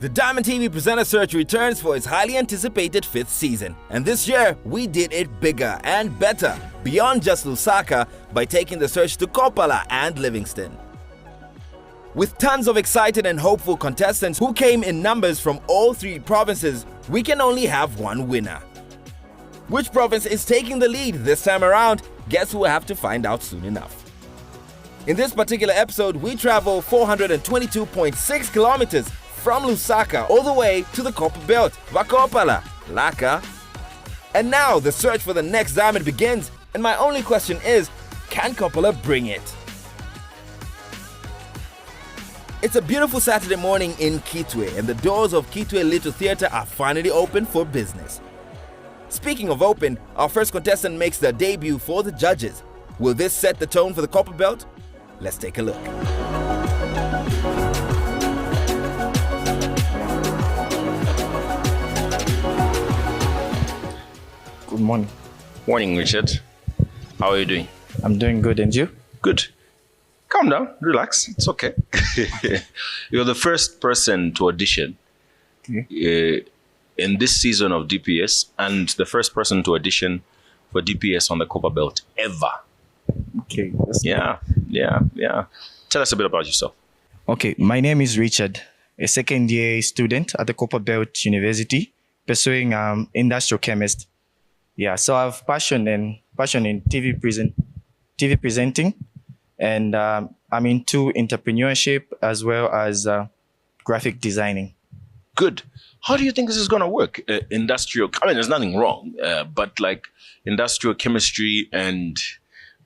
The Diamond TV Presenter Search returns for its highly anticipated 5th season. And this year, we did it bigger and better, beyond just Lusaka, by taking the search to Kopala and Livingston. With tons of excited and hopeful contestants who came in numbers from all 3 provinces, we can only have one winner. Which province is taking the lead this time around? Guess we'll have to find out soon enough. In this particular episode, we travel 422.6 kilometers from Lusaka all the way to the Copperbelt, Kopala, Laka. And now the search for the next diamond begins, and my only question is, can Kopala bring it? It's a beautiful Saturday morning in Kitwe, and the doors of Kitwe Little Theatre are finally open for business. Speaking of open, our first contestant makes their debut for the judges. Will this set the tone for the Copperbelt? Let's take a look. Good morning. Morning, Richard. How are you doing? I'm doing good, and you? Good. Calm down, relax. It's okay. You're the first person to audition in this season of DPS, and the first person to audition for DPS on the Copperbelt ever. Okay. Yeah. Tell us a bit about yourself. Okay, my name is Richard, a second-year student at the Copperbelt University, pursuing industrial chemist. Yeah, so I have passion in TV presenting, and I'm into entrepreneurship as well as graphic designing. Good. How do you think this is going to work? Industrial, I mean, there's nothing wrong, but like industrial chemistry and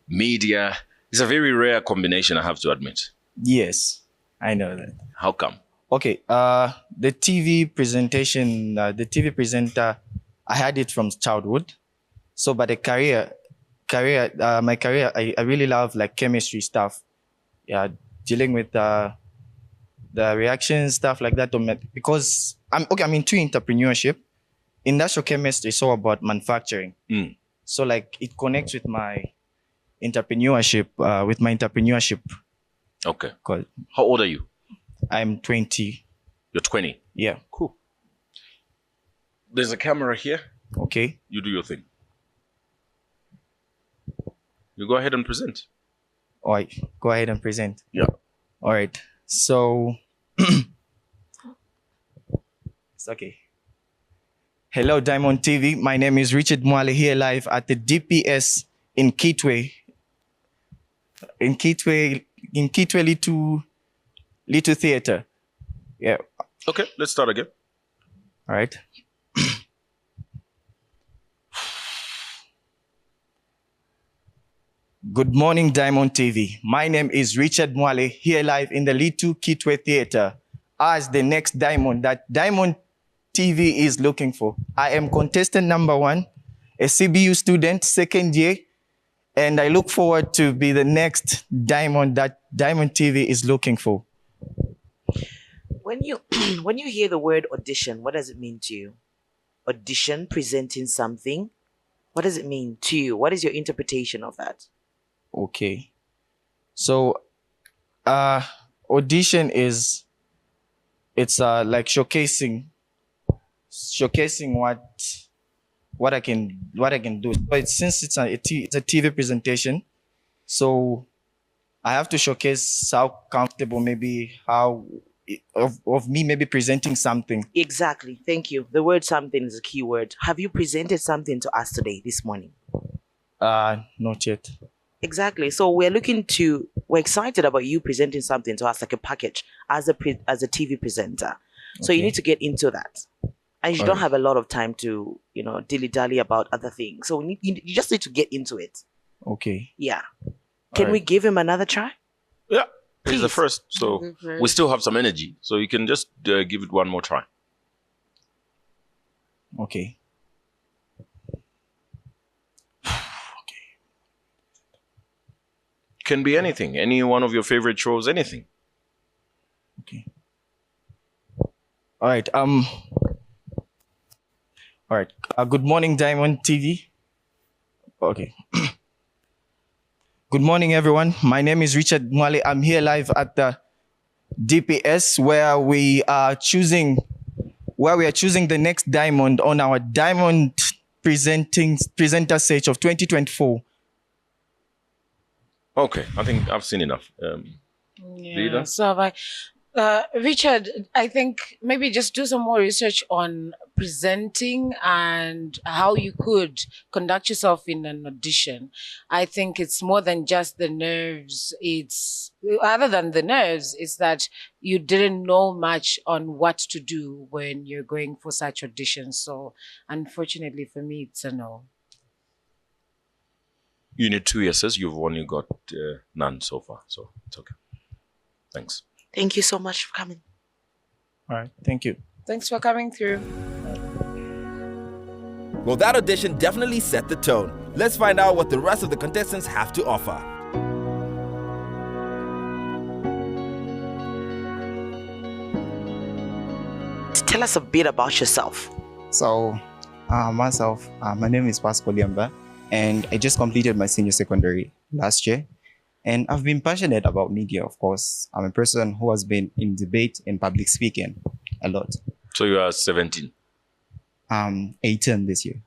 media is a very rare combination, I have to admit. Yes, I know that. How come? Okay, the TV presentation, the TV presenter, I had it from childhood. So, but my career, I really love like chemistry stuff. Yeah, dealing with the reactions, stuff like that. Because I'm into entrepreneurship. Industrial chemistry is all about manufacturing. So like it connects with my entrepreneurship. Okay. How old are you? I'm 20. You're 20? Yeah. Cool. There's a camera here. Okay. You do your thing. You go ahead and present. All right. Go ahead and present. Yeah. All right. So, it's okay. Hello, Diamond TV. My name is Richard Mwale, here live at the DPS in Kitwe. In Kitwe Little Theatre. Yeah. Okay, let's start again. All right. Good morning, Diamond TV. My name is Richard Mwale, here live in the Little Kitwe Theatre as the next diamond that Diamond TV is looking for. I am contestant number 1, a CBU student, second year, and I look forward to be the next diamond that Diamond TV is looking for. When you hear the word audition, what does it mean to you? Audition, presenting something. What does it mean to you? What is your interpretation of that? Okay. So, audition is, it's like showcasing what I can do. But since it's a TV presentation, so I have to showcase how comfortable, maybe how of me maybe presenting something. Exactly. Thank you. The word something is a key word. Have you presented something to us today, this morning? Not yet. Exactly. So we're excited about you presenting something to us, like a package as a TV presenter. So you need to get into that. And you don't have a lot of time to, dilly-dally about other things. So you just need to get into it. Okay. Yeah. Can we give him another try? Yeah. He's the first, so we still have some energy. So you can just give it one more try. Okay. Can be anything. Any one of your favorite shows, anything. Okay. All right. All right. Good morning, Diamond TV. Okay. Good morning, everyone. My name is Richard Mwale. I'm here live at the DPS where we are choosing where we are choosing the next diamond on our diamond presenter search of 2024. Okay, I think I've seen enough. Leader? So have I. Richard, I think maybe just do some more research on presenting and how you could conduct yourself in an audition. I think it's more than just the nerves. It's other than the nerves, it's that you didn't know much on what to do when you're going for such auditions. So unfortunately for me, it's a no. You need 2 yeses. You've only got none so far, so it's okay. Thanks. Thank you so much for coming. All right, thank you. Thanks for coming through. Well, that audition definitely set the tone. Let's find out what the rest of the contestants have to offer. Tell us a bit about yourself. So, myself, my name is Pascal Liamba, and I just completed my senior secondary last year. And I've been passionate about media, of course. I'm a person who has been in debate and public speaking a lot. So you are 17? 18 this year.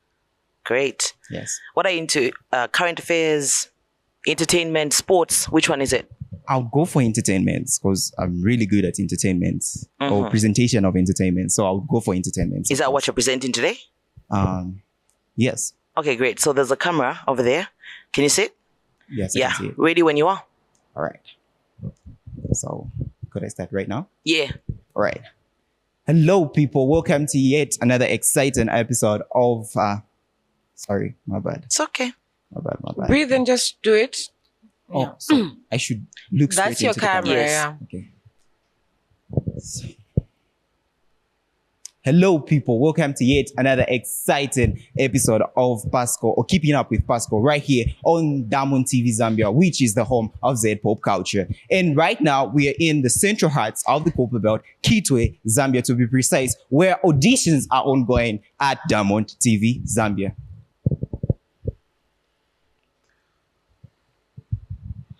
Great. Yes. What are you into? Current affairs, entertainment, sports? Which one is it? I'll go for entertainment because I'm really good at entertainment or presentation of entertainment. So I'll go for entertainment. Is that what you're presenting today? Yes. Okay, great. So there's a camera over there. Can you see it? Yes. I Yeah. can see it. Ready when you are. All right. So could I start right now? Yeah. All right. Hello, people. Welcome to yet another exciting episode of. Sorry, my bad. It's okay. My bad. Breathe and just do it. Oh, so I should look straight That's your into the camera. Yes. Yeah. Okay. So- Hello, people. Welcome to yet another exciting episode of Pasco or Keeping Up with Pasco right here on Diamond TV Zambia, which is the home of Z pop culture. And right now we are in the central hearts of the Copperbelt, Kitwe, Zambia to be precise, where auditions are ongoing at Diamond TV Zambia.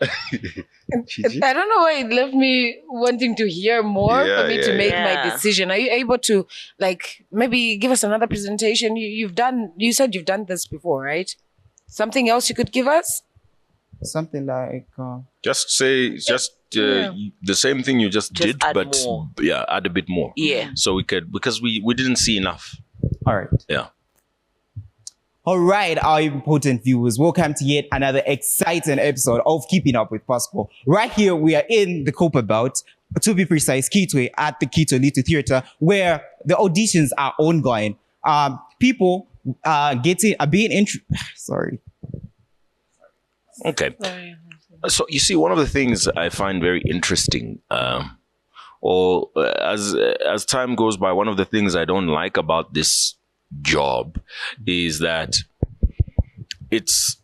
I don't know why it left me wanting to hear more for me to make my decision. Are you able to maybe give us another presentation? You said you've done this before, right? Something else you could give us? Something like Just say, the same thing you just Just did, add but more. add a bit more. Yeah. So we could, because we didn't see enough. all right. Yeah. All right, our important viewers, welcome to yet another exciting episode of Keeping Up with Pasco. Right here, we are in the Copperbelt, to be precise, Kitwe, at the Kitwe Little Theatre, where the auditions are ongoing. People are being sorry. Okay. So you see, one of the things I find very interesting, as time goes by, one of the things I don't like about this job is that it's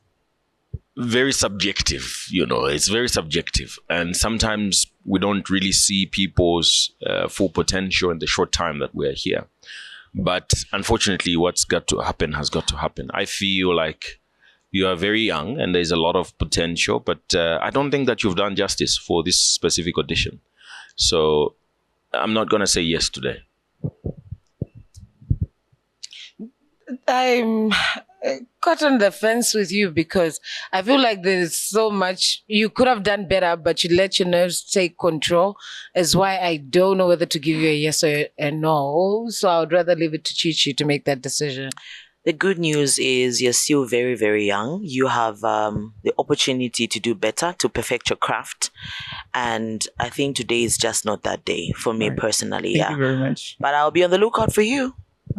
very subjective. It's very subjective, and sometimes we don't really see people's full potential in the short time that we're here. But unfortunately, what's got to happen has got to happen. I feel like you are very young and there's a lot of potential, but I don't think that you've done justice for this specific audition. So I'm not going to say yes today. I'm caught on the fence with you because I feel like there's so much you could have done better, but you let your nerves take control. Is why I don't know whether to give you a yes or a no. So I would rather leave it to Chichi to make that decision. The good news is you're still very, very young. You have the opportunity to do better, to perfect your craft. And I think today is just not that day for me personally. Thank you very much. But I'll be on the lookout for you.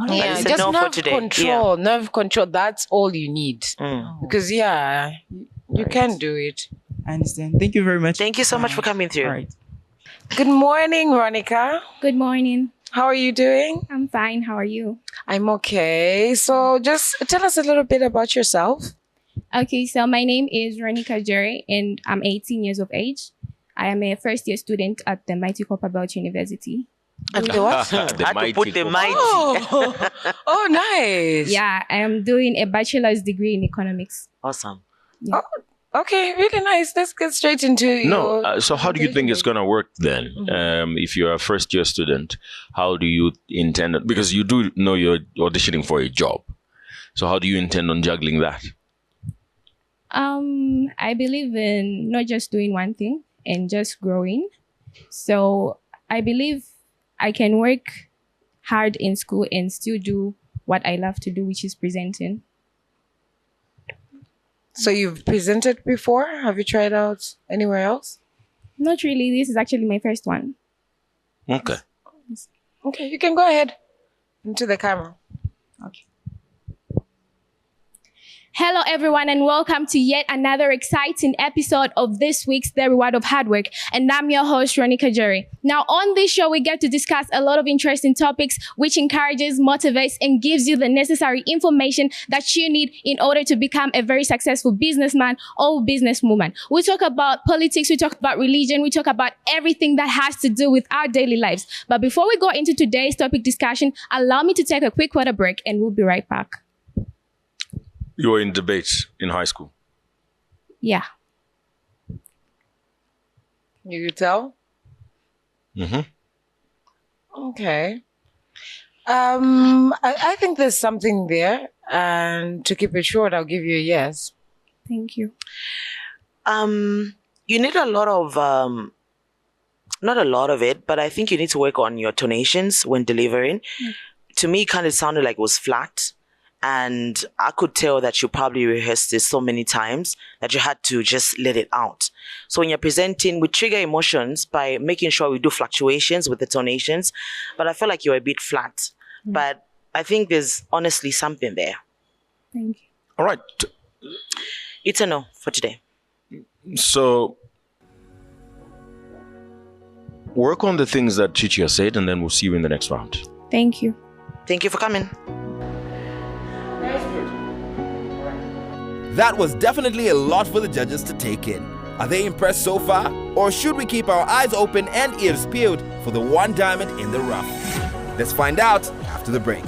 Yeah, said just no for nerve today. control. Nerve control. That's all you need. Because you can do it. I understand. Thank you very much. Thank you so much for coming through. All right. Good morning, Ronica. Good morning. How are you doing? I'm fine. How are you? I'm okay. So just tell us a little bit about yourself. Okay, so my name is Ronica Jerry and I'm 18 years of age. I am a first year student at the Mighty Copperbelt University. At the what? The I had to put the mighty. Oh, nice. Yeah, I am doing a bachelor's degree in economics. Awesome. Yeah. Okay, really nice. Let's get straight into No. your So how do you think it's presentation. going to work then? If you're a first year student, how do you intend it? Because you do know you're auditioning for a job. So how do you intend on juggling that? I believe in not just doing one thing and just growing. So I believe I can work hard in school and still do what I love to do, which is presenting. So you've presented before? Have you tried out anywhere else? Not really. This is actually my first one. Okay. Okay, you can go ahead into the camera. Okay. Hello, everyone, and welcome to yet another exciting episode of this week's The Reward of Hard Work. And I'm your host, Ronnie Kajeri. Now, on this show, we get to discuss a lot of interesting topics, which encourages, motivates, and gives you the necessary information that you need in order to become a very successful businessman or businesswoman. We talk about politics, we talk about religion, we talk about everything that has to do with our daily lives. But before we go into today's topic discussion, allow me to take a quick water break, and we'll be right back. You were in debates in high school. Yeah. You could tell? Mm-hmm. Okay. I think there's something there. And to keep it short, I'll give you a yes. Thank you. You need a lot of, not a lot of it, but I think you need to work on your tonations when delivering. To me, it kind of sounded like it was flat. And I could tell that you probably rehearsed this so many times that you had to just let it out. So when you're presenting, we trigger emotions by making sure we do fluctuations with the tonations. But I feel like you're a bit flat. But I think there's honestly something there. Thank you. All right. It's a no for today. So work on the things that Chichi has said, and then we'll see you in the next round. Thank you. Thank you for coming. That was definitely a lot for the judges to take in. Are they impressed so far? Or should we keep our eyes open and ears peeled for the one diamond in the rough? Let's find out after the break.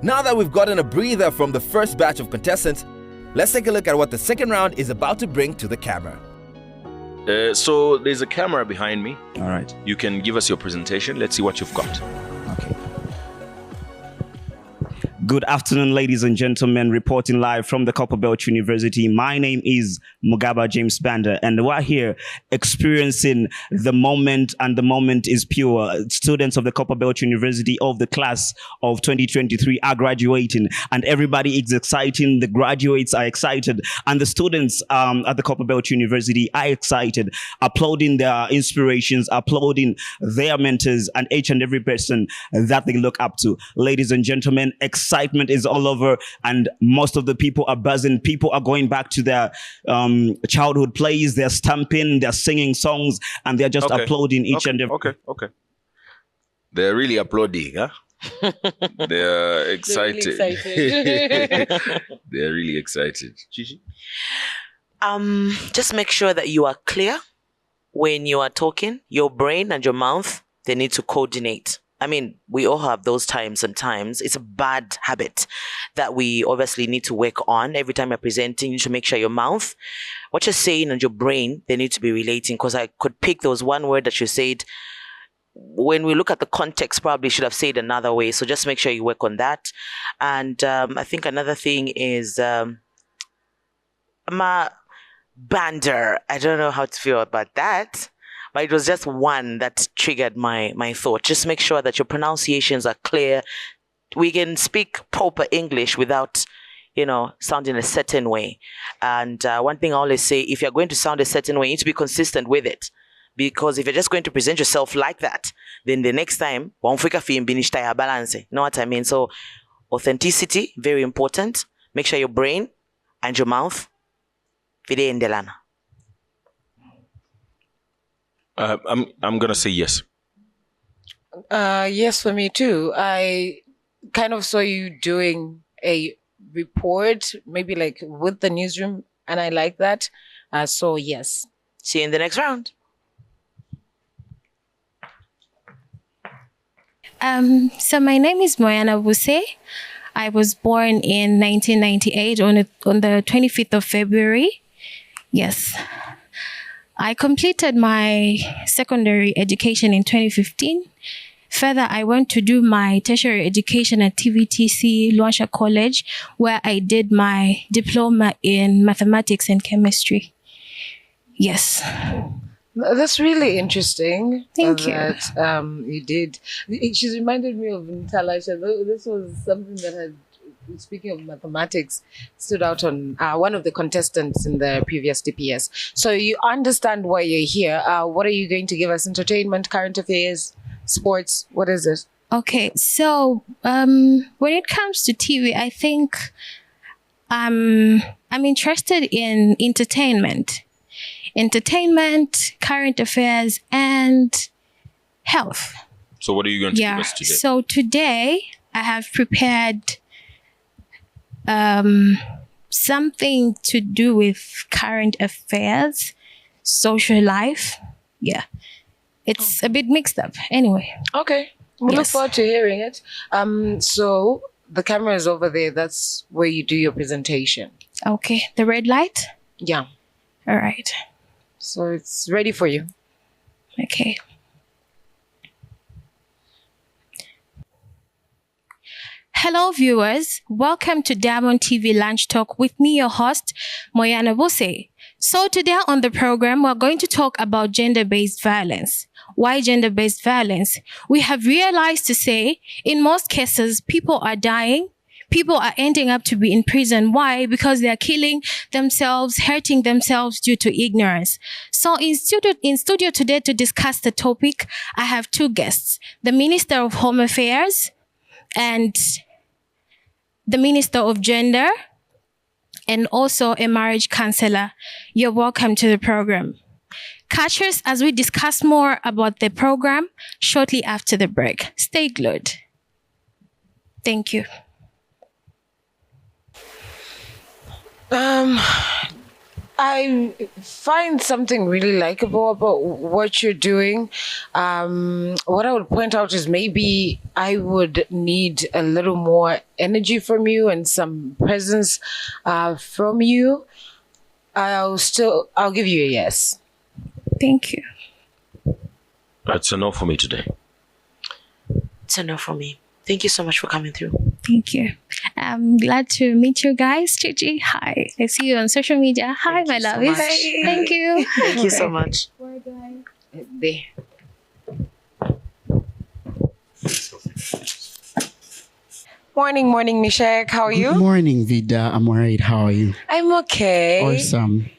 Now that we've gotten a breather from the first batch of contestants, let's take a look at what the second round is about to bring to the camera. So there's a camera behind me. All right. You can give us your presentation. Let's see what you've got. Okay. Good afternoon, ladies and gentlemen. Reporting live from the Copperbelt University. My name is Mugaba James Banda, and we're here experiencing the moment, and the moment is pure. Students of the Copperbelt University of the class of 2023 are graduating, and everybody is excited. The graduates are excited, and the students at the Copperbelt University are excited, applauding their inspirations, applauding their mentors, and each and every person that they look up to. Ladies and gentlemen, excitement is all over, and most of the people are buzzing. People are going back to their childhood plays. They're stamping, they're singing songs, and they're just applauding each and every. Okay. They're really applauding, huh? They're excited. They're really excited. Chichi? Just make sure that you are clear when you are talking. Your brain and your mouth, they need to coordinate. I mean, we all have those times and times. It's a bad habit that we obviously need to work on. Every time you're presenting, you should make sure your mouth, what you're saying, and your brain, they need to be relating. Because I could pick those one word that you said. When we look at the context, probably should have said another way. So just make sure you work on that. And I think another thing is my bander. I don't know how to feel about that. But it was just one that triggered my thought. Just make sure that your pronunciations are clear. We can speak proper English without, sounding a certain way. And one thing I always say, if you're going to sound a certain way, you need to be consistent with it. Because if you're just going to present yourself like that, then the next time, balance. You know what I mean? So authenticity, very important. Make sure your brain and your mouth, vide endelana. I'm gonna say yes. Yes, for me too. I kind of saw you doing a report, maybe like with the newsroom, and I like that. So yes. See you in the next round. So my name is Moyana Buse. I was born in 1998 on the 25th of February. Yes. I completed my secondary education in 2015. Further, I went to do my tertiary education at TVTC Luansha College, where I did my diploma in mathematics and chemistry. Yes. That's really interesting. Thank you. That you did. She's reminded me of Ntalasha. This was something that had, speaking of mathematics, stood out on one of the contestants in the previous DPS. So you understand why you're here. What are you going to give us? Entertainment, current affairs, sports? What is it? Okay, so when it comes to TV, I think I'm interested in entertainment, current affairs, and health. So what are you going to give us today? So today I have prepared something to do with current affairs, social life. Yeah. It's a bit mixed up. Anyway. Okay. We look forward to hearing it. So the camera is over there. That's where you do your presentation. Okay. The red light? Yeah. All right. So it's ready for you. Okay. Hello, viewers. Welcome to Diamond TV Lunch Talk with me, your host, Moyana Buse. So today on the program, we're going to talk about gender-based violence. Why gender-based violence? We have realized to say, in most cases, people are dying. People are ending up to be in prison. Why? Because they are killing themselves, hurting themselves due to ignorance. So in studio today to discuss the topic, I have two guests, the Minister of Home Affairs and the Minister of Gender, and also a marriage counselor. You're welcome to the program. Catch us as we discuss more about the program shortly after the break. Stay glued. Thank you. I find something really likable about what you're doing. What I would point out is maybe I would need a little more energy from you and some presence from you. I'll give you a yes. Thank you. That's a no for me today. It's a no for me. Thank you so much for coming through. Thank you. I'm glad to meet you guys. Gigi, hi. I see you on social media. Hi, my love. much. Thank you. Thank you so much. There. Morning, Mishek. How are you? Good morning, Vida. I'm alright. How are you? I'm okay. Awesome.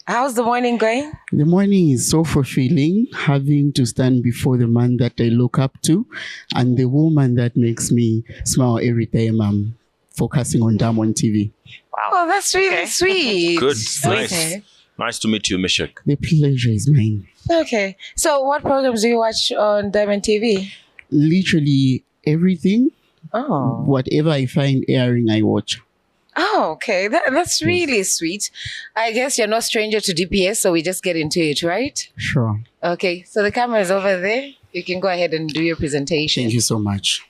How's the morning going? The morning is so fulfilling, having to stand before the man that I look up to and the woman that makes me smile every time I'm focusing on Diamond TV. Wow. Oh, that's really sweet. Good. Okay. Nice. Nice to meet you, Mishek. The pleasure is mine. Okay. So what programs do you watch on Diamond TV? Literally everything. Oh. Whatever I find airing, I watch. Oh, okay. That's really sweet. I guess you're no stranger to DPS, so we just get into it, right? Sure. Okay. So the camera is over there. You can go ahead and do your presentation. Thank you so much.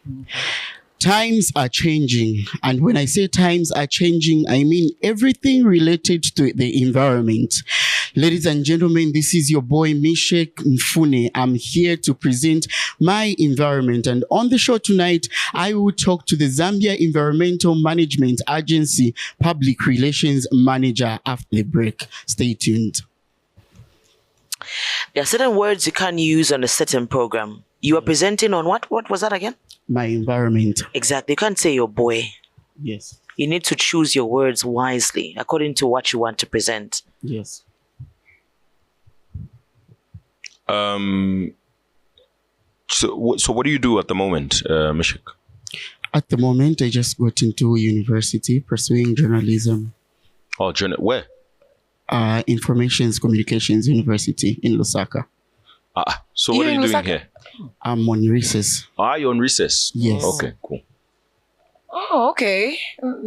Times are changing. And when I say times are changing, I mean everything related to the environment. Ladies and gentlemen, this is your boy Mishek Mfune. I'm here to present my environment. And on the show tonight, I will talk to the Zambia Environmental Management Agency Public Relations Manager after the break. Stay tuned. There are certain words you can't use on a certain program. You are presenting on what? What was that again? My environment. Exactly. You can't say your boy. Yes. You need to choose your words wisely according to what you want to present. Yes. So what do you do at the moment, Mishek? At the moment, I just got into university pursuing journalism. Oh, where? Informations Communications University in Lusaka. So what are you doing here? I'm on recess. You're on recess? Yes. Okay, cool. Oh, okay.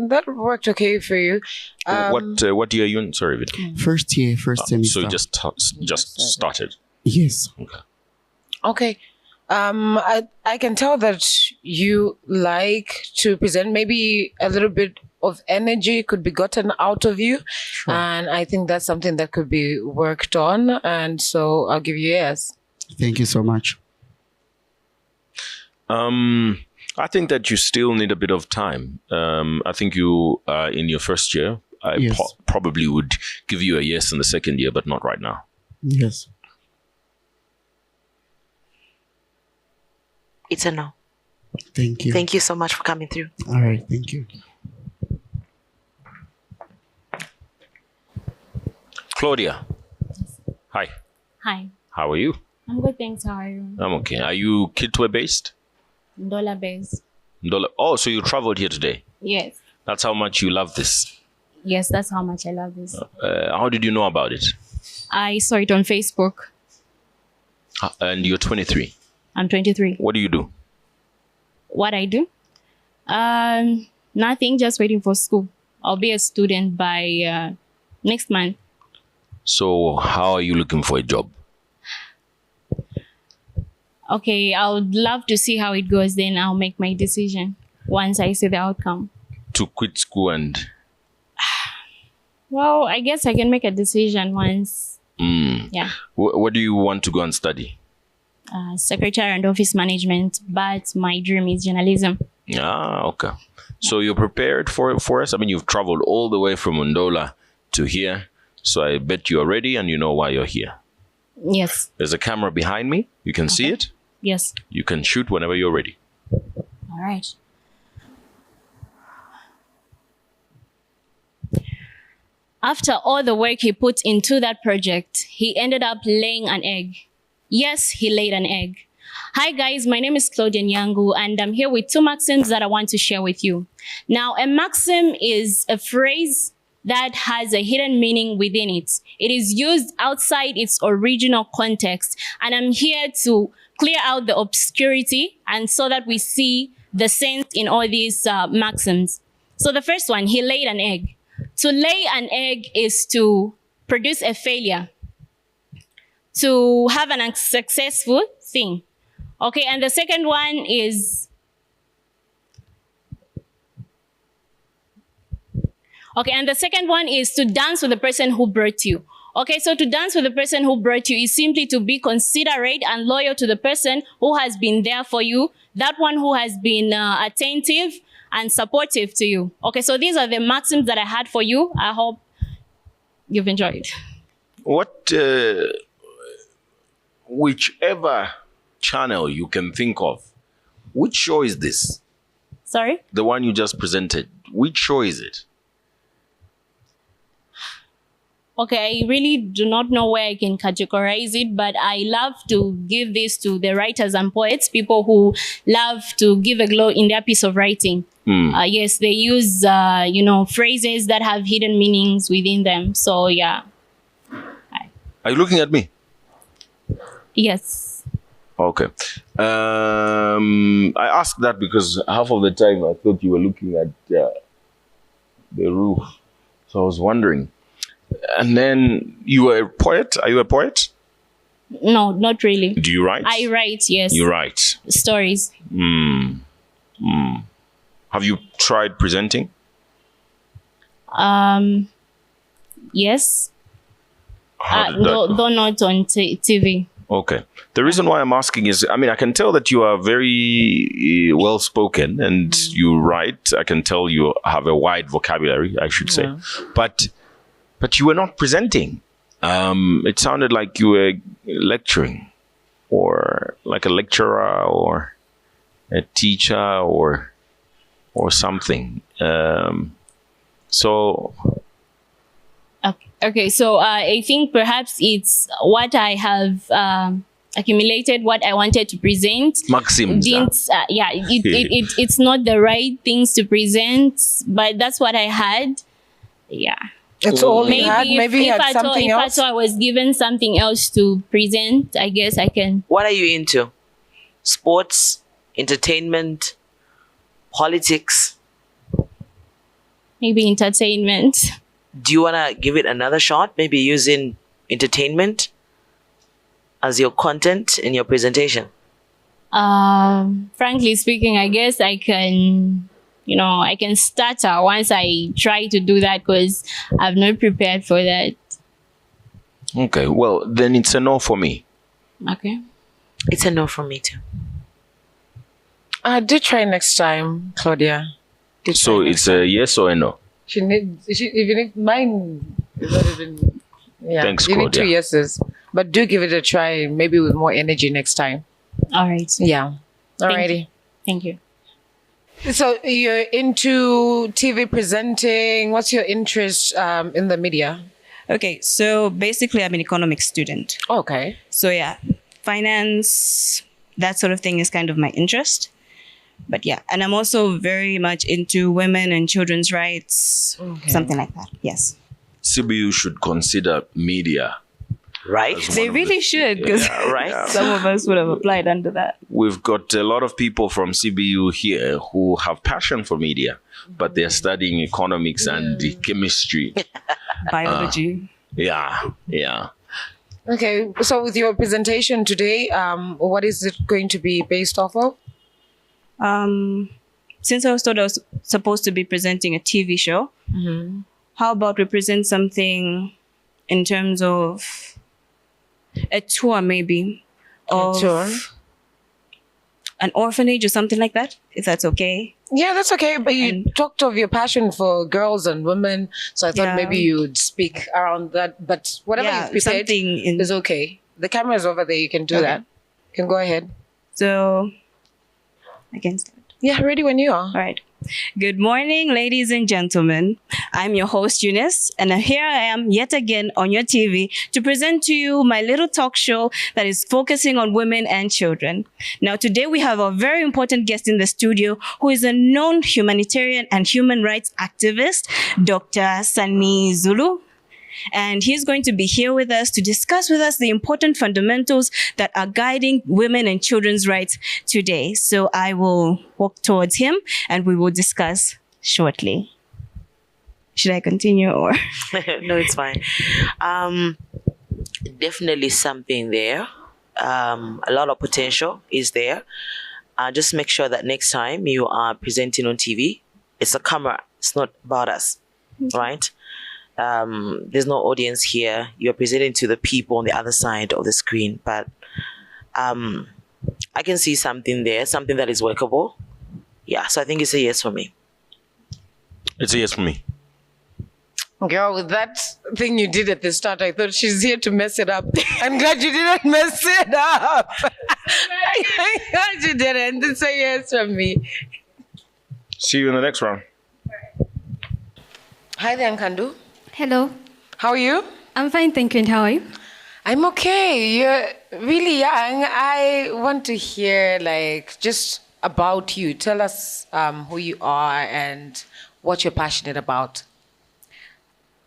That worked okay for you. What year are you in? Sorry, Vita. First year, first semester. So you just started. Yes. Okay. Okay. I can tell that you like to present. Maybe a little bit of energy could be gotten out of you. Sure. And I think that's something that could be worked on. And so I'll give you yes. Thank you so much. I think that you still need a bit of time. I think you are in your first year. I Yes. probably would give you a yes in the second year, but not right now. Yes. It's a no. Thank you. Thank you so much for coming through. All right. Thank you. Claudia. Hi. Hi, How are you? I'm good, thanks. How are you? I'm okay. Are you Kitwe based? Dollar base. Oh, so you traveled here today. Yes. That's how much you love this. Yes, that's how much I love this. How did you know about it? I saw it on Facebook. And you're 23. I'm 23. What do you do? What I do? Nothing, just waiting for school. I'll be a student by next month. So how are you looking for a job? Okay, I would love to see how it goes. Then I'll make my decision once I see the outcome. To quit school and... Well, I guess I can make a decision once. Yeah. What do you want to go and study? Secretary and office management, but my dream is journalism. Ah, okay. So you're prepared for us? I mean, you've traveled all the way from Ndola to here. So I bet you're ready and you know why you're here. Yes. There's a camera behind me. You can see it. Yes. You can shoot whenever you're ready. All right. After all the work he put into that project, he ended up laying an egg. Yes, he laid an egg. Hi guys, my name is Claudia Nyangu and I'm here with two maxims that I want to share with you. Now, a maxim is a phrase that has a hidden meaning within it. It is used outside its original context, and I'm here to clear out the obscurity and so that we see the sense in all these maxims. So the first one, he laid an egg. To lay an egg is to produce a failure, to have an unsuccessful thing. Okay, and the second one is, to dance with the person who brought you. Okay, so to dance with the person who brought you is simply to be considerate and loyal to the person who has been there for you, that one who has been attentive and supportive to you. Okay, so these are the maxims that I had for you. I hope you've enjoyed. Whichever channel you can think of, which show is this? Sorry? The one you just presented. Which show is it? Okay, I really do not know where I can categorize it, but I love to give this to the writers and poets, people who love to give a glow in their piece of writing. Yes, they use, phrases that have hidden meanings within them. So, yeah. Are you looking at me? Yes. Okay. I asked that because half of the time I thought you were looking at the roof. So I was wondering. And then you were a poet? Are you a poet? No, not really. Do you write? I write, yes. You write? Stories. Have you tried presenting? Yes. How did that go? Though not on TV. Okay. The reason why I'm asking is, I mean, I can tell that you are very well spoken and you write. I can tell you have a wide vocabulary, I should say. But you were not presenting. It sounded like you were lecturing, or like a lecturer or a teacher or something. Okay, so I think perhaps it's what I have accumulated, what I wanted to present. Maxims. It's not the right things to present, but that's what I had. Yeah. It's all you had? Maybe you had something else? If I was given something else to present, I guess I can. What are you into? Sports, entertainment, politics? Maybe entertainment. Do you want to give it another shot? Maybe using entertainment as your content in your presentation? Frankly speaking, I guess I can, I can stutter once I try to do that because I've not prepared for that. Okay, well, then it's a no for me. Okay. It's a no from me too. Do try next time, Claudia. So it's a yes or a no? If you need mine, is not even. Yeah, Thanks, you need Claudia. 2 yeses, but do give it a try, maybe with more energy next time. All right. Yeah. Alrighty. Thank you. So you're into TV presenting. What's your interest in the media? Okay, so basically, I'm an economics student. Okay. So yeah, finance, that sort of thing is kind of my interest. But yeah, and I'm also very much into women and children's rights, something like that. Yes. CBU should consider media. Right? as They one of really the- should, because Right? some of us would have applied under that. We've got a lot of people from CBU here who have passion for media, but they're studying economics and the chemistry. Biology. Yeah. Okay. So with your presentation today, what is it going to be based off of? Since I was told I was supposed to be presenting a TV show, how about we present something in terms of a tour, maybe, of tour? an orphanage or something like that, if that's okay. Yeah, that's okay. But you talked of your passion for girls and women, so I thought Yeah. maybe you'd speak around that. But whatever Yeah, you've prepared something in- is okay. The camera is over there. You can do Okay. that. You can go ahead. So I can start. Yeah, ready when you are. All right. Good morning, ladies and gentlemen. I'm your host, Eunice, and here I am yet again on your TV to present to you my little talk show that is focusing on women and children. Now, today we have a very important guest in the studio who is a known humanitarian and human rights activist, Dr. Sani Zulu. And he's going to be here with us to discuss with us the important fundamentals that are guiding women and children's rights today. So I will walk towards him and we will discuss shortly. Should I continue or? No, it's fine. Definitely something there. A lot of potential is there. Just make sure that next time you are presenting on TV, it's a camera. It's not about us, right? There's no audience here. You're presenting to the people on the other side of the screen, but I can see something there, something that is workable. Yeah, so I think it's a yes for me. It's a yes for me. Girl, with that thing you did at the start, I thought she's here to mess it up. I'm glad you didn't mess it up. I'm glad you didn't. It's a yes from me. See you in the next round. Hi there, Nkandu. Hello, How are you? I'm fine, thank you. And how are you? I'm okay. You're really young. I want to hear just about you. Tell us who you are and what you're passionate about.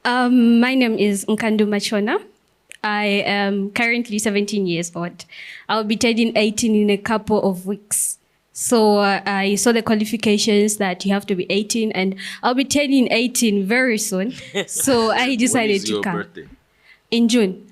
My name is Nkandu Machona. I am currently 17 years old. I'll be turning 18 in a couple of weeks. So I saw the qualifications that you have to be 18, and I'll be turning 18 very soon. So I decided to come. Birthday? In June.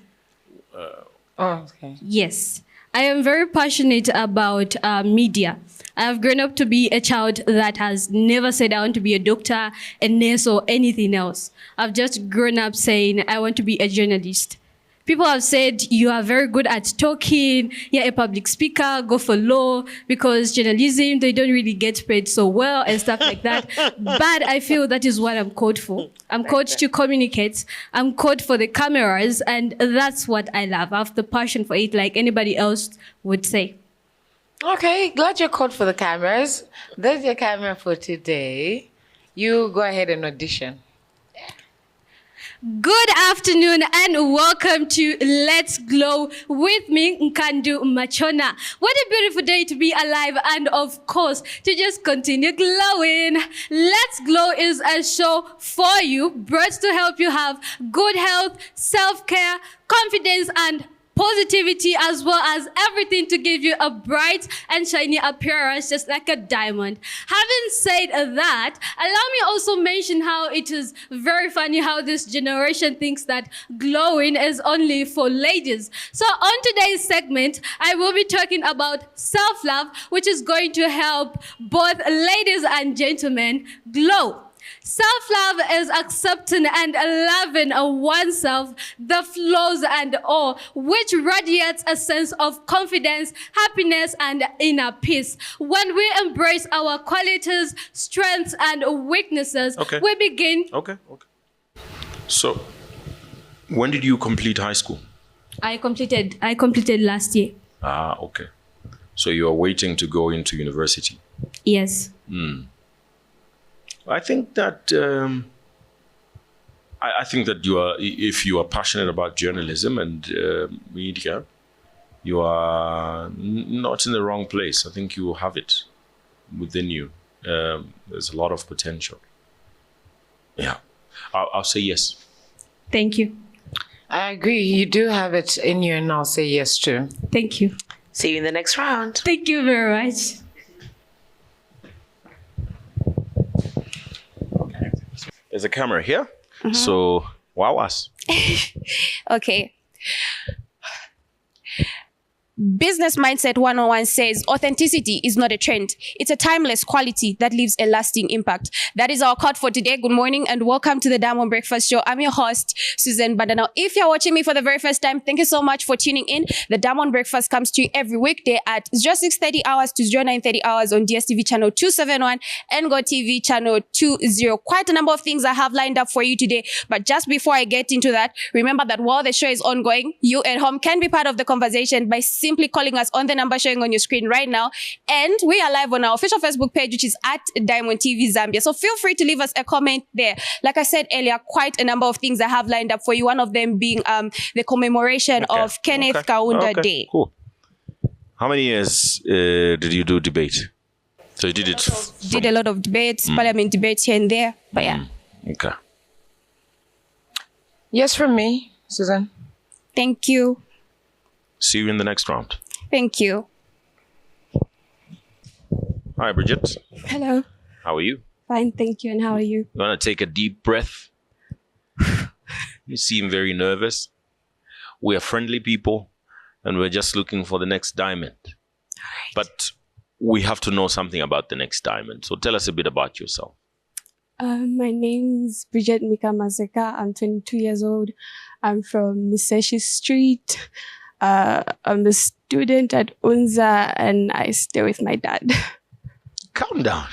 Oh, okay. Yes. I am very passionate about media. I have grown up to be a child that has never said I want to be a doctor, a nurse, or anything else. I've just grown up saying I want to be a journalist. People have said you are very good at talking, you're a public speaker, go for law, because journalism, they don't really get paid so well and stuff like that. But I feel that is what I'm called for. I'm called to communicate. I'm called for the cameras, and that's what I love. I have the passion for it like anybody else would say. Okay, glad you're called for the cameras. There's your camera for today. You go ahead and audition. Good afternoon and welcome to Let's Glow with me, Nkandu Machona. What a beautiful day to be alive and of course to just continue glowing. Let's Glow is a show for you, brought to help you have good health, self-care, confidence and positivity, as well as everything to give you a bright and shiny appearance, just like a diamond. Having said that, allow me also mention how it is very funny how this generation thinks that glowing is only for ladies. So on today's segment, I will be talking about self-love, which is going to help both ladies and gentlemen glow. Self-love is accepting and loving oneself, the flaws and all, which radiates a sense of confidence, happiness, and inner peace. When we embrace our qualities, strengths, and weaknesses, we begin. Okay. So, when did you complete high school? I completed last year. Ah, okay. So you are waiting to go into university? Yes. I think that I think that if you are passionate about journalism and media, you are not in the wrong place. I think you have it within you. There's a lot of potential. Yeah, I'll say yes. Thank you. I agree. You do have it in you, and I'll say yes too. Thank you. See you in the next round. Thank you very much. There's a camera here, so wow us. Okay. Business Mindset 101 says authenticity is not a trend. It's a timeless quality that leaves a lasting impact. That is our cut for today. Good morning and welcome to the Diamond Breakfast Show. I'm your host, Susan Banda. Now, if you're watching me for the very first time, thank you so much for tuning in. The Diamond Breakfast comes to you every weekday at 06:30 hours to 09:30 hours on DSTV channel 271 and GoTV channel 20. Quite a number of things I have lined up for you today. But just before I get into that, remember that while the show is ongoing, you at home can be part of the conversation by simply calling us on the number showing on your screen right now. And we are live on our official Facebook page, which is at Diamond TV Zambia. So feel free to leave us a comment there. Like I said earlier, quite a number of things I have lined up for you. One of them being the commemoration of Kenneth Kaunda Day. Cool. How many years did you do debate? So you did it? Did a lot of debates, parliament debates here and there. But yeah. Okay. Yes from me, Susan. Thank you. See you in the next round. Thank you. Hi, Bridget. Hello. How are you? Fine, thank you. And how are you? You want to take a deep breath? You seem very nervous. We are friendly people, and we're just looking for the next diamond. Right. But we have to know something about the next diamond. So tell us a bit about yourself. My name's Bridget Mika Mazeka. I'm 22 years old. I'm from Miseshi Street. I'm a student at UNZA, and I stay with my dad. Calm down.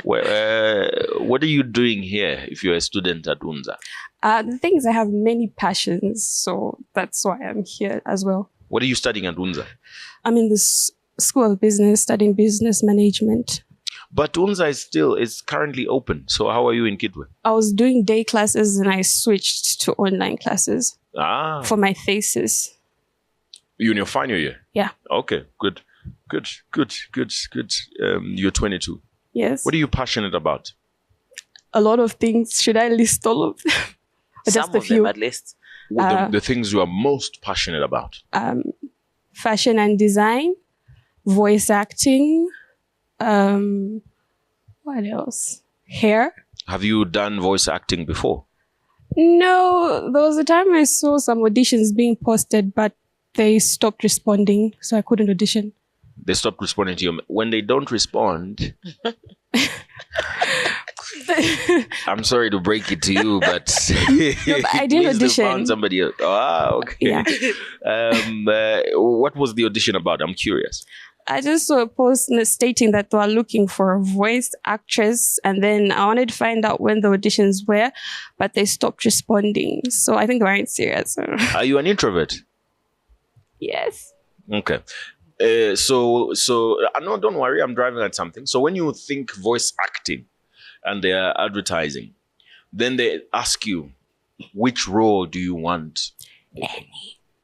What are you doing here if you're a student at UNZA? The thing is, I have many passions, so that's why I'm here as well. What are you studying at UNZA? I'm in the School of Business, studying business management. But UNZA is currently open. So how are you in Kitwe? I was doing day classes and I switched to online classes for my thesis. You in your final year? Yeah. Okay, good. You're 22. Yes. What are you passionate about? A lot of things. Should I list all of them? Some of them at least. The things you are most passionate about? Fashion and design, voice acting, what else? Hair. Have you done voice acting before? No, there was a time I saw some auditions being posted, but they stopped responding, so I couldn't audition. They stopped responding to you. When they don't respond, I'm sorry to break it to you, but no, but I didn't audition. Found somebody else. Okay. Yeah. What was the audition about? I'm curious. I just saw a post stating that they were looking for a voice actress, and then I wanted to find out when the auditions were, but they stopped responding. So I think they weren't serious. Are you an introvert? Yes. Okay. So no, don't worry. I'm driving at something. So when you think voice acting and they are advertising, then they ask you, which role do you want?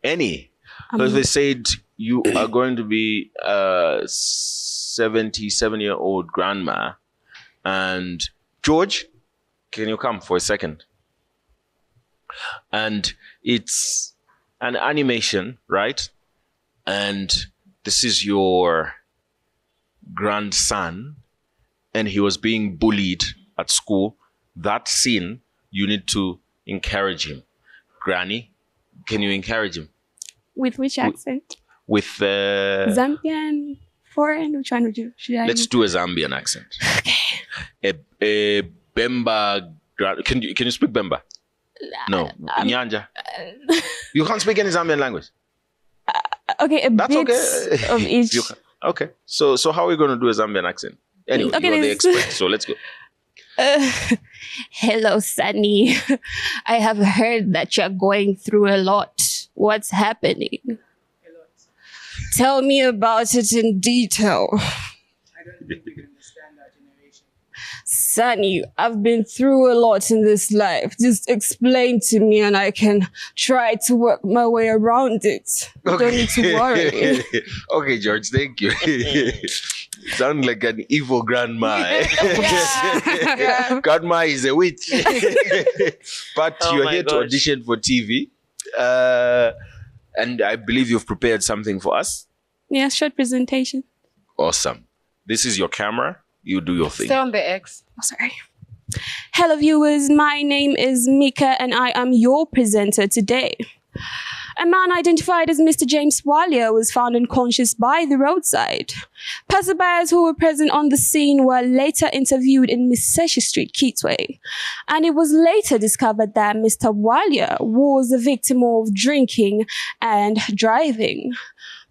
Any. Because they said you are going to be a 77-year-old grandma. And George, can you come for a second? And it's an animation, right? And this is your grandson, and he was being bullied at school. That scene, you need to encourage him. Granny, can you encourage him? With which accent? With Zambian, foreign? Which one should I? Let's do a Zambian accent. Okay. A Bemba. Can you speak Bemba? No. Nyanja. You can't speak any Zambian language. Okay, That's bit okay. of each. Okay. So how are we going to do a Zambian accent? Anyway, Okay, you're the this- expert, so let's go. Hello, Sunny. I have heard that you're going through a lot. What's happening? Tell me about it in detail. I don't think you can understand that generation. Sunny, I've been through a lot in this life. Just explain to me and I can try to work my way around it. You don't need to worry. Okay, George, thank you. Sound like an evil grandma. Grandma is a witch. But you're here to audition for TV. And I believe you've prepared something for us. Yeah, short presentation. Awesome. This is your camera. You do your thing. Stay on the X. Oh, sorry. Hello, viewers. My name is Mika, and I am your presenter today. A man identified as Mr. James Walia was found unconscious by the roadside. Passersby who were present on the scene were later interviewed in Miseshi Street, Kitwe, and it was later discovered that Mr. Walia was a victim of drinking and driving.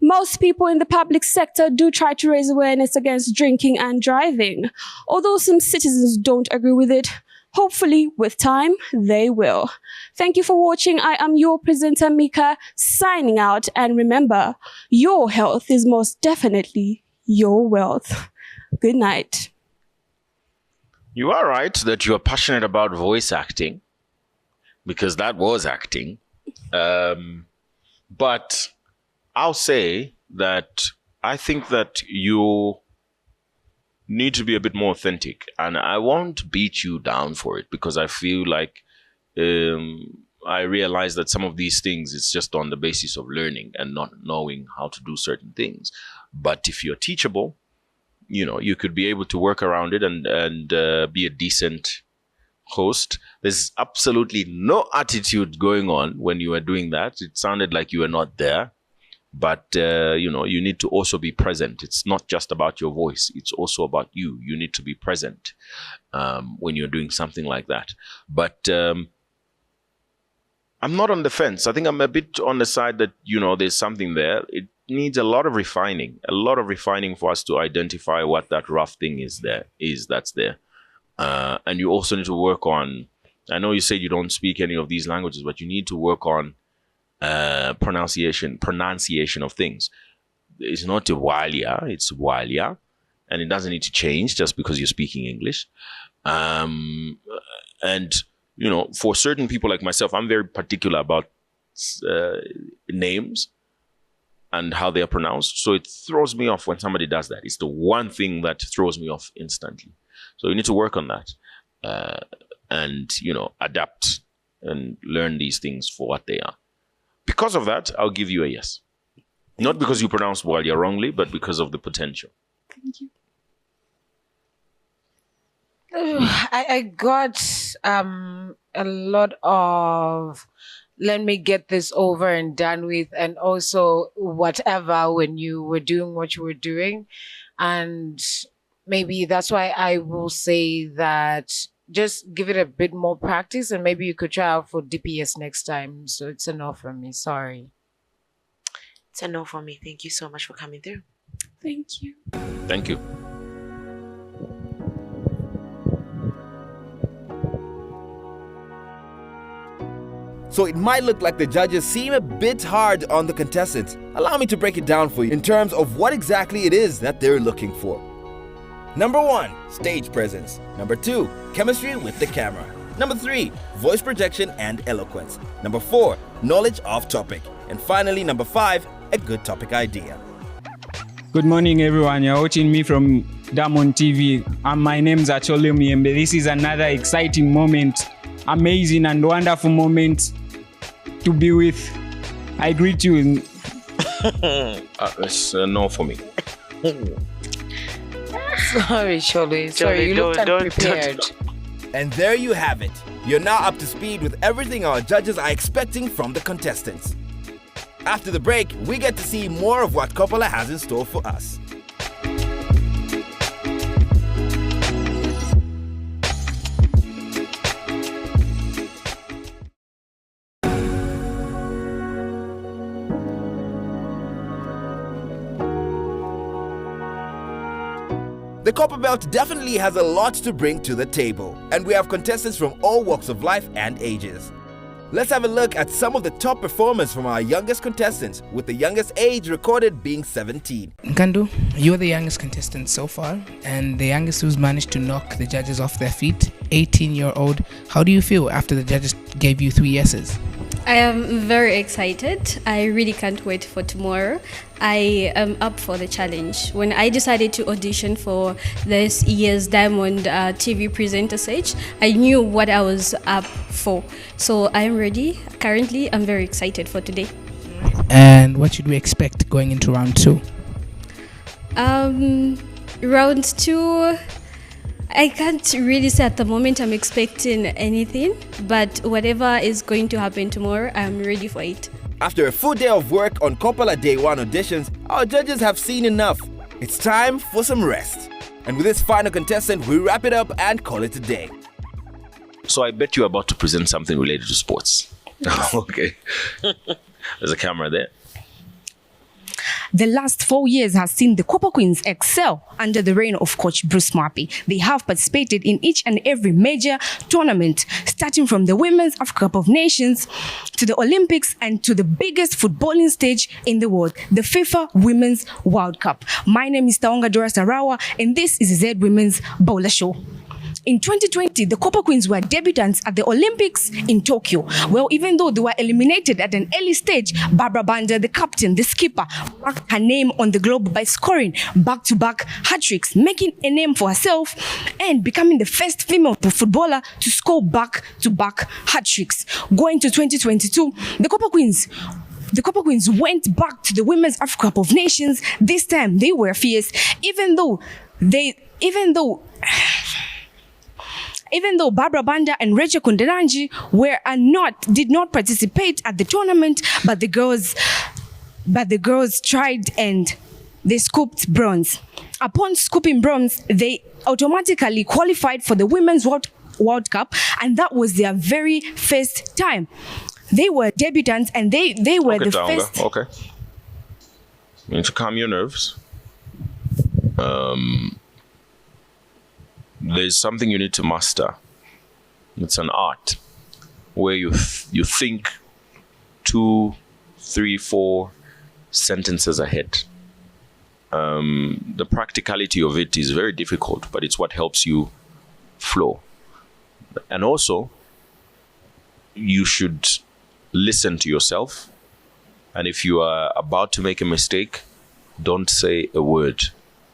Most people in the public sector do try to raise awareness against drinking and driving, although some citizens don't agree with it. Hopefully, with time, they will. Thank you for watching. I am your presenter, Mika, signing out. And remember, your health is most definitely your wealth. Good night. You are right that you are passionate about voice acting, because that was acting. But I'll say that I think that you need to be a bit more authentic, and I won't beat you down for it, because I feel like I realize that some of these things, it's just on the basis of learning and not knowing how to do certain things. But if you're teachable, you could be able to work around it and be a decent host. There's absolutely no attitude going on when you were doing that. It sounded like you were not there. But, you need to also be present. It's not just about your voice. It's also about you. You need to be present when you're doing something like that. But I'm not on the fence. I think I'm a bit on the side that, there's something there. It needs a lot of refining for us to identify what that rough thing that's there. And you also need to work on, I know you said you don't speak any of these languages, but you need to work on pronunciation of things. It's not a Walia, it's Walia, and it doesn't need to change just because you're speaking English. And for certain people like myself, I'm very particular about names and how they are pronounced. So it throws me off when somebody does that. It's the one thing that throws me off instantly. So you need to work on that and adapt and learn these things for what they are. Because of that, I'll give you a yes. Not because you pronounced Walia wrongly, but because of the potential. Thank you. I got a lot of let me get this over and done with, and also whatever when you were doing what you were doing. And maybe that's why I will say that just give it a bit more practice, and maybe you could try out for DPS next time. So it's a no from me. Sorry. It's a no for me. Thank you so much for coming through. Thank you. Thank you. So it might look like the judges seem a bit hard on the contestants. Allow me to break it down for you in terms of what exactly it is that they're looking for. Number 1, stage presence. Number 2, chemistry with the camera. Number 3, voice projection and eloquence. Number 4, knowledge of topic. And finally, number 5, a good topic idea. Good morning, everyone. You're watching me from Diamond TV. And my name's Achole Miembe. This is another exciting moment, amazing and wonderful moment to be with I greet you in. It's a no for me. Sorry, Shirley. Sorry, you looked unprepared. And there you have it. You're now up to speed with everything our judges are expecting from the contestants. After the break, we get to see more of what Kopala has in store for us. The Copperbelt definitely has a lot to bring to the table, and we have contestants from all walks of life and ages. Let's have a look at some of the top performers from our youngest contestants, with the youngest age recorded being 17. Nkandu, you're the youngest contestant so far, and the youngest who's managed to knock the judges off their feet, 18-year-old. How do you feel after the judges gave you 3 yeses? I am very excited. I really can't wait for tomorrow. I am up for the challenge. When I decided to audition for this year's Diamond TV presenter stage, I knew what I was up for. So I'm ready. Currently, I'm very excited for today. And what should we expect going into round 2? Round 2, I can't really say at the moment I'm expecting anything, but whatever is going to happen tomorrow, I'm ready for it. After a full day of work on Kopala Day 1 auditions, our judges have seen enough. It's time for some rest. And with this final contestant, we wrap it up and call it a day. So I bet you're about to present something related to sports. Okay. There's a camera there. The last 4 years has seen the Copper Queens excel under the reign of Coach Bruce Murphy. They have participated in each and every major tournament, starting from the Women's Africa Cup of Nations to the Olympics and to the biggest footballing stage in the world, the FIFA Women's World Cup. My name is Taonga Dora Sarawa, and this is Z Women's Bowler Show. In 2020, the Copper Queens were debutants at the Olympics in Tokyo. Well, even though they were eliminated at an early stage, Barbara Banda, the captain, the skipper, marked her name on the globe by scoring back-to-back hat-tricks, making a name for herself and becoming the first female footballer to score back-to-back hat-tricks. Going to 2022, the Copper Queens went back to the Women's Africa Cup of Nations. This time, they were fierce, even though Barbara Banda and Rachel Kunderanji did not participate at the tournament, but the girls tried and they scooped bronze. Upon scooping bronze, they automatically qualified for the Women's World Cup, and that was their very first time. They were debutants, and they were the first. Okay. You need to calm your nerves. There's something you need to master. It's an art where you think 2, 3, 4 sentences ahead. The practicality of it is very difficult, but it's what helps you flow. And also, you should listen to yourself. And if you are about to make a mistake, don't say a word.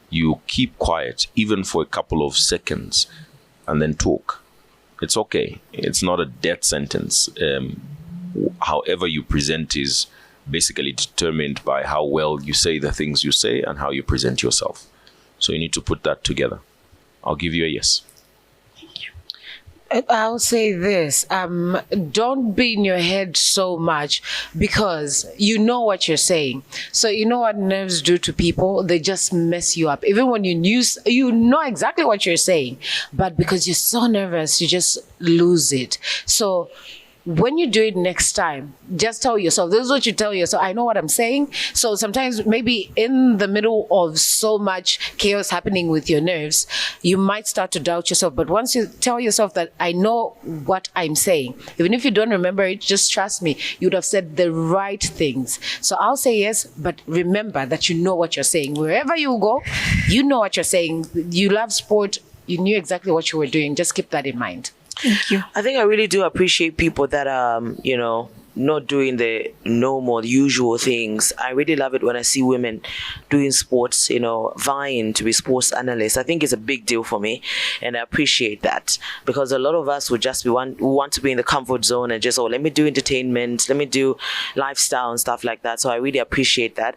You keep quiet, even for a couple of seconds, and then talk. It's okay. It's not a death sentence. However you present is basically determined by how well you say the things you say and how you present yourself. So you need to put that together. I'll give you a yes. I'll say this, don't be in your head so much, because you know what you're saying. So you know what nerves do to people? They just mess you up. Even when you know exactly what you're saying, but because you're so nervous, you just lose it. So when you do it next time, just tell yourself, this is what you tell yourself, I know what I'm saying. So sometimes maybe in the middle of so much chaos happening with your nerves, you might start to doubt yourself. But once you tell yourself that I know what I'm saying, even if you don't remember it, just trust me, you would have said the right things. So I'll say yes, but remember that you know what you're saying. Wherever you go, you know what you're saying. You love sport, you knew exactly what you were doing. Just keep that in mind. Thank you. I think I really do appreciate people that not doing the normal, usual things. I really love it when I see women doing sports, vying to be sports analysts. I think it's a big deal for me, and I appreciate that, because a lot of us would just want to be in the comfort zone and just, let me do entertainment, let me do lifestyle and stuff like that. So I really appreciate that.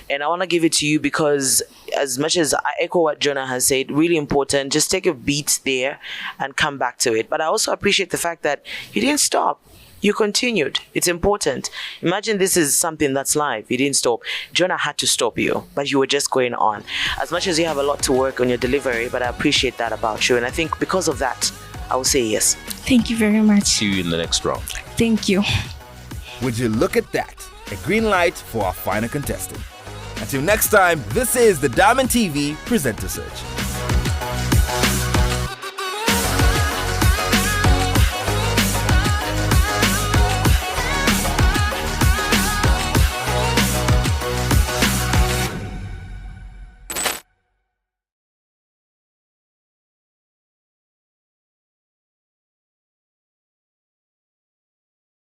And I want to give it to you because as much as I echo what Jonah has said, really important, just take a beat there and come back to it. But I also appreciate the fact that you didn't stop. You continued. It's important. Imagine this is something that's live. You didn't stop. Jonah had to stop you, but you were just going on. As much as you have a lot to work on your delivery, but I appreciate that about you. And I think because of that, I will say yes. Thank you very much. See you in the next round. Thank you. Would you look at that? A green light for our final contestant. Until next time, this is the Diamond TV Presenter Search.